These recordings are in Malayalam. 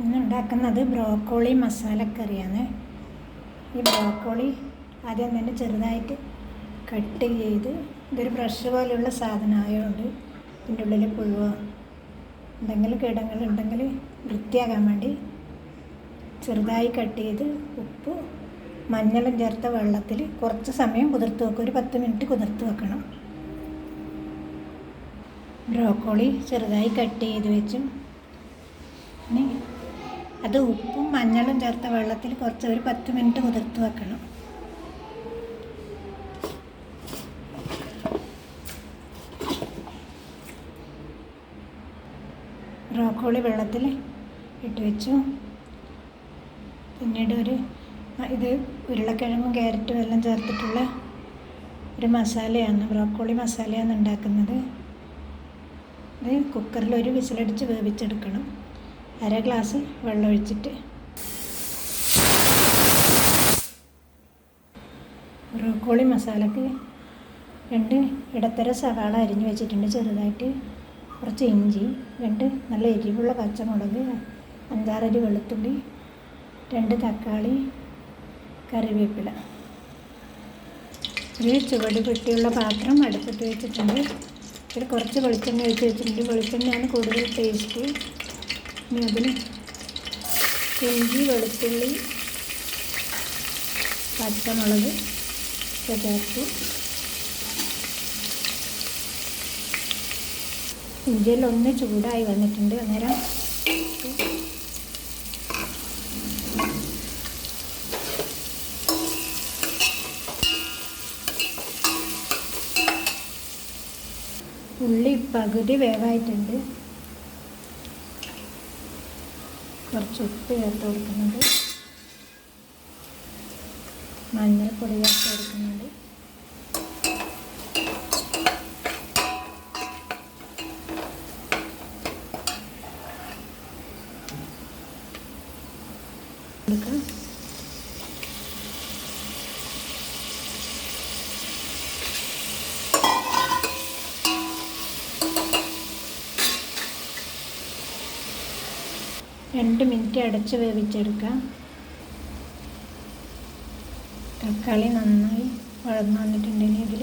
ഇന്ന് ഉണ്ടാക്കുന്നത് ബ്രോക്കോളി മസാലക്കറിയാണ്. ഈ ബ്രോക്കോളി ആദ്യം തന്നെ ചെറുതായിട്ട് കട്ട് ചെയ്ത്, ഇതൊരു ബ്രഷ് പോലെയുള്ള സാധനമായതുകൊണ്ട് ഇതിൻ്റെ ഉള്ളിൽ പുഴുവോ എന്തെങ്കിലും കീടങ്ങളുണ്ടെങ്കിൽ വൃത്തിയാകാൻ വേണ്ടി ചെറുതായി കട്ട് ചെയ്ത് ഉപ്പ് മഞ്ഞളും ചേർത്ത വെള്ളത്തിൽ കുറച്ച് സമയം കുതിർത്ത് വെക്കും. ഒരു 10 മിനിറ്റ് കുതിർത്ത് വെക്കണം. ബ്രോക്കോളി ചെറുതായി കട്ട് ചെയ്ത് വെച്ചും ഇനി അത് ഉപ്പും മഞ്ഞളും ചേർത്ത വെള്ളത്തിൽ ഒരു 10 മിനിറ്റ് കുതിർത്ത് വെക്കണം. ബ്രോക്കോളി വെള്ളത്തിൽ ഇട്ട് വെച്ചു. പിന്നീട് ഇത് ഉരുളക്കിഴങ്ങും ക്യാരറ്റും എല്ലാം ചേർത്തിട്ടുള്ള ഒരു മസാലയാണ്, ബ്രോക്കോളി മസാലയാണ് ഉണ്ടാക്കുന്നത്. ഇത് കുക്കറിൽ ഒരു വിസിലടിച്ച് വേവിച്ചെടുക്കണം. 1/2 ഗ്ലാസ് വെള്ളം ഒഴിച്ചിട്ട് ബ്രോക്കോളി മസാലക്ക് 2 ഇടത്തര സവാള അരിഞ്ഞ് വെച്ചിട്ടുണ്ട് ചെറുതായിട്ട്, കുറച്ച് ഇഞ്ചി, 2 നല്ല എരിവുള്ള പച്ചമുളക്, 5-6 അരി വെളുത്തുള്ളി, 2 തക്കാളി, കറിവേപ്പില. ഒരു ചുവട് പെട്ടിയുള്ള പാത്രം അടുപ്പത്ത് വെച്ചിട്ടുണ്ട്. ഇതിൽ കുറച്ച് വെളിച്ചെണ്ണ ഒഴിച്ച് വെച്ചിട്ടുണ്ട്. വെളിച്ചെണ്ണയാണ് കൂടുതൽ ടേസ്റ്റ്. ഇനി അതിന് ഇഞ്ചി, വെളുത്തുള്ളി, പച്ചമുളക് ചേർത്തു. ഇഞ്ചിയിൽ ഒന്ന് ചൂടായി വന്നിട്ടുണ്ട്. അന്നേരം ഉള്ളി പകുതി വേവായിട്ടുണ്ട്. കുറച്ച് ഉപ്പ് ചേർത്ത് കൊടുക്കുന്നുണ്ട്, മഞ്ഞൾപ്പൊടി ചേർത്ത് കൊടുക്കുന്നുണ്ട്. രണ്ട് മിനിറ്റ് അടച്ച് വേവിച്ചെടുക്കാം. തക്കാളി നന്നായി വഴന്നു വന്നിട്ടുണ്ടെങ്കിൽ ഇതിൽ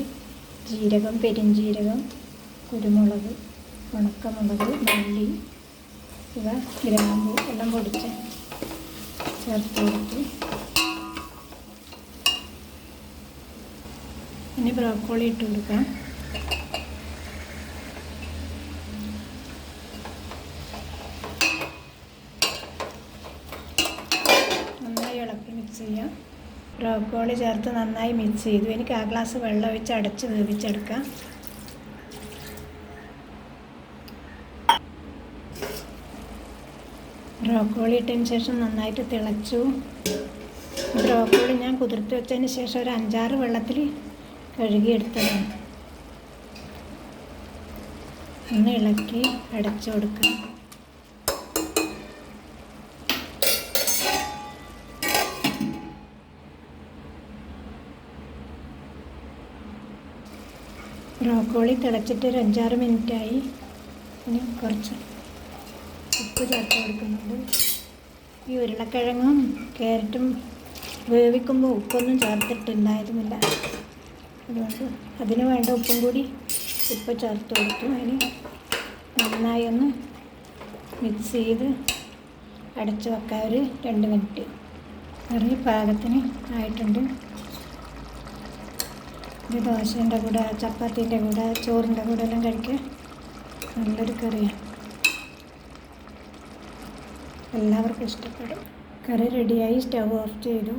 ജീരകം, പെരുംജീരകം, കുരുമുളക്, ഉണക്കമുളക്, മല്ലി, ഇവ ഗ്രാമ്പു എല്ലാം പൊടിച്ച് ചേർത്ത് കൊടുത്ത് ഇനി ബ്രോക്കോളി ഇട്ട് കൊടുക്കാം. നന്നായി ഇളക്കി മിക്സ് ചെയ്യാം. ബ്രോക്കോളി ചേർത്ത് നന്നായി മിക്സ് ചെയ്തു. എനിക്ക് 1 ഗ്ലാസ് വെള്ളം ഒഴിച്ച് അടച്ച് വേവിച്ചെടുക്കാം. ബ്രോക്കോളി ഇട്ടതിന് ശേഷം നന്നായിട്ട് തിളച്ചു. ബ്രോക്കോളി ഞാൻ കുതിർത്ത് വെച്ചതിന് ശേഷം ഒരു 5-6 വെള്ളത്തിൽ കഴുകിയെടുത്തതാണ്. ഒന്ന് ഇളക്കി അടച്ചു കൊടുക്കാം. ബ്രോക്കോളി തിളച്ചിട്ട് ഒരു 5-6 മിനിറ്റായി. ഇനി കുറച്ച് ഉപ്പ് ചേർത്ത് കൊടുക്കുന്നുണ്ട്. ഈ ഉരുളക്കിഴങ്ങും ക്യാരറ്റും വേവിക്കുമ്പോൾ ഉപ്പൊന്നും ചേർത്തിട്ടുണ്ടായിരുന്നില്ല, അതുകൊണ്ട് അതിന് വേണ്ട ഉപ്പും കൂടി ഉപ്പ് ചേർത്ത് കൊടുത്തു. അതിന് നന്നായി ഒന്ന് മിക്സ് ചെയ്ത് അടച്ച് വെക്കാൻ ഒരു 2 മിനിറ്റ്. കറി പാകത്തിന് ആയിട്ടുണ്ട്. ഇത് ദോശേൻ്റെ കൂടെ, ചപ്പാത്തീൻ്റെ കൂടെ, ചോറിൻ്റെ കൂടെ എല്ലാം കഴിക്കാൻ നല്ലൊരു കറിയാണ്. എല്ലാവർക്കും ഇഷ്ടപ്പെടും. കറി റെഡിയായി. സ്റ്റവ് ഓഫ് ചെയ്തു.